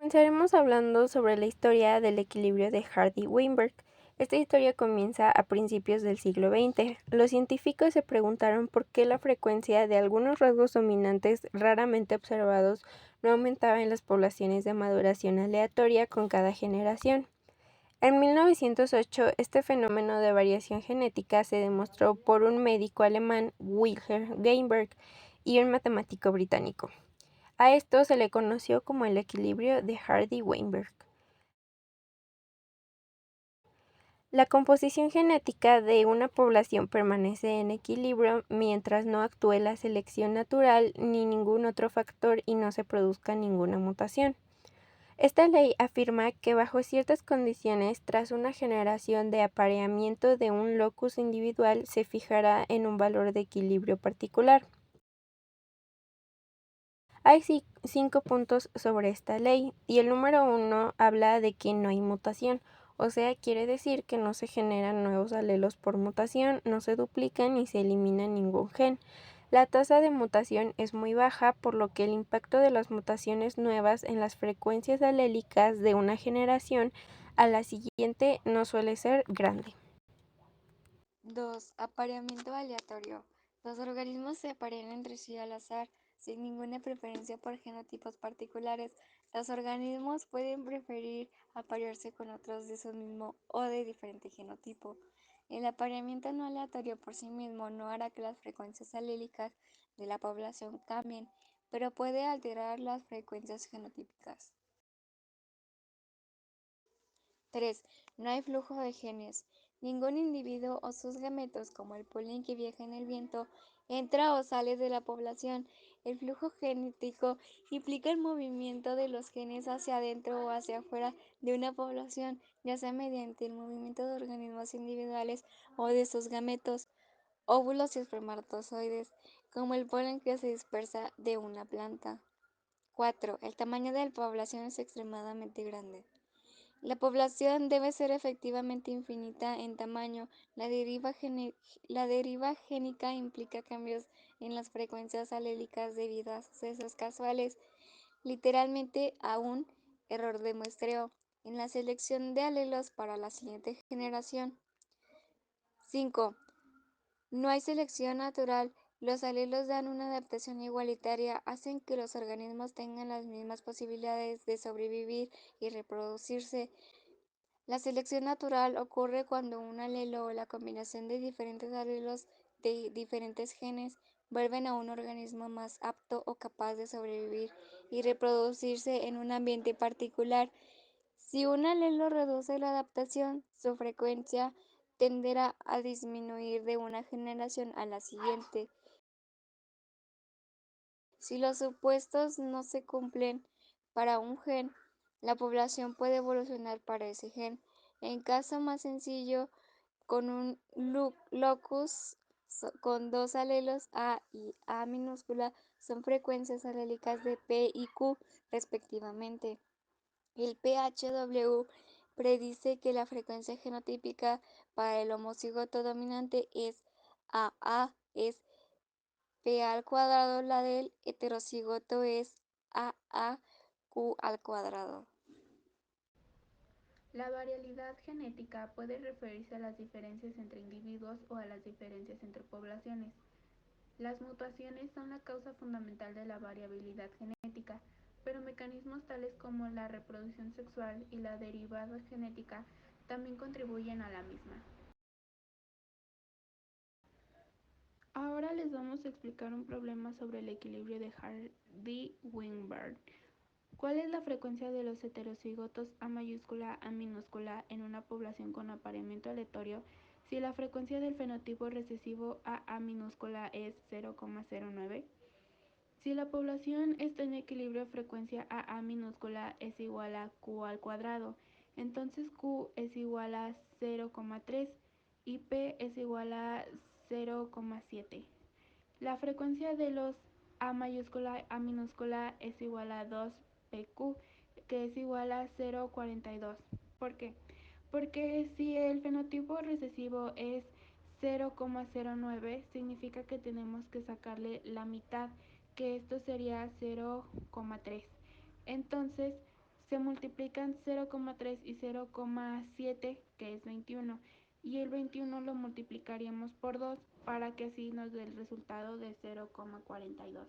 Comenzaremos hablando sobre la historia del equilibrio de Hardy-Weinberg. Esta historia comienza a principios del siglo XX. Los científicos se preguntaron por qué la frecuencia de algunos rasgos dominantes raramente observados no aumentaba en las poblaciones de maduración aleatoria con cada generación. En 1908, este fenómeno de variación genética se demostró por un médico alemán, Wilhelm Weinberg, y un matemático británico. A esto se le conoció como el equilibrio de Hardy-Weinberg. La composición genética de una población permanece en equilibrio mientras no actúe la selección natural ni ningún otro factor y no se produzca ninguna mutación. Esta ley afirma que bajo ciertas condiciones, tras una generación de apareamiento de un locus individual, se fijará en un valor de equilibrio particular. Hay 5 puntos sobre esta ley, y el número 1 habla de que no hay mutación, o sea, quiere decir que no se generan nuevos alelos por mutación, no se duplican ni se elimina ningún gen. La tasa de mutación es muy baja, por lo que el impacto de las mutaciones nuevas en las frecuencias alélicas de una generación a la siguiente no suele ser grande. 2. Apareamiento aleatorio. Los organismos se aparean entre sí al azar, sin ninguna preferencia por genotipos particulares. Los organismos pueden preferir aparearse con otros de su mismo o de diferente genotipo. El apareamiento no aleatorio por sí mismo no hará que las frecuencias alélicas de la población cambien, pero puede alterar las frecuencias genotípicas. 3. No hay flujo de genes. Ningún individuo o sus gametos, como el polen que viaja en el viento, entra o sale de la población. El flujo genético implica el movimiento de los genes hacia adentro o hacia afuera de una población, ya sea mediante el movimiento de organismos individuales o de sus gametos, óvulos y espermatozoides, como el polen que se dispersa de una planta. 4. El tamaño de la población es extremadamente grande. La población debe ser efectivamente infinita en tamaño. La deriva génica implica cambios en las frecuencias alélicas debido a sucesos casuales, literalmente a un error de muestreo en la selección de alelos para la siguiente generación. 5. No hay selección natural. Los alelos dan una adaptación igualitaria, hacen que los organismos tengan las mismas posibilidades de sobrevivir y reproducirse. La selección natural ocurre cuando un alelo o la combinación de diferentes alelos de diferentes genes vuelven a un organismo más apto o capaz de sobrevivir y reproducirse en un ambiente particular. Si un alelo reduce la adaptación, su frecuencia tenderá a disminuir de una generación a la siguiente. Si los supuestos no se cumplen para un gen, la población puede evolucionar para ese gen. En caso más sencillo, con un locus con dos alelos A y A minúscula son frecuencias alélicas de P y Q respectivamente. El PHW predice que la frecuencia genotípica para el homocigoto dominante es AA, es P al cuadrado, la del heterocigoto es AAQ al cuadrado. La variabilidad genética puede referirse a las diferencias entre individuos o a las diferencias entre poblaciones. Las mutaciones son la causa fundamental de la variabilidad genética, pero mecanismos tales como la reproducción sexual y la derivada genética también contribuyen a la misma. Ahora les vamos a explicar un problema sobre el equilibrio de Hardy-Weinberg. ¿Cuál es la frecuencia de los heterocigotos A mayúscula A minúscula en una población con apareamiento aleatorio si la frecuencia del fenotipo recesivo AA minúscula es 0,09? Si la población está en equilibrio, frecuencia AA minúscula es igual a Q al cuadrado, entonces Q es igual a 0,3 y P es igual a 0,7. La frecuencia de los A mayúscula A minúscula es igual a 2PQ, que es igual a 0,42. ¿Por qué? Porque si el fenotipo recesivo es 0,09, significa que tenemos que sacarle la mitad, que esto sería 0,3. Entonces, Se multiplican 0,3 y 0,7, que es 21, y el 21 lo multiplicaríamos por 2 para que así nos dé el resultado de 0,42.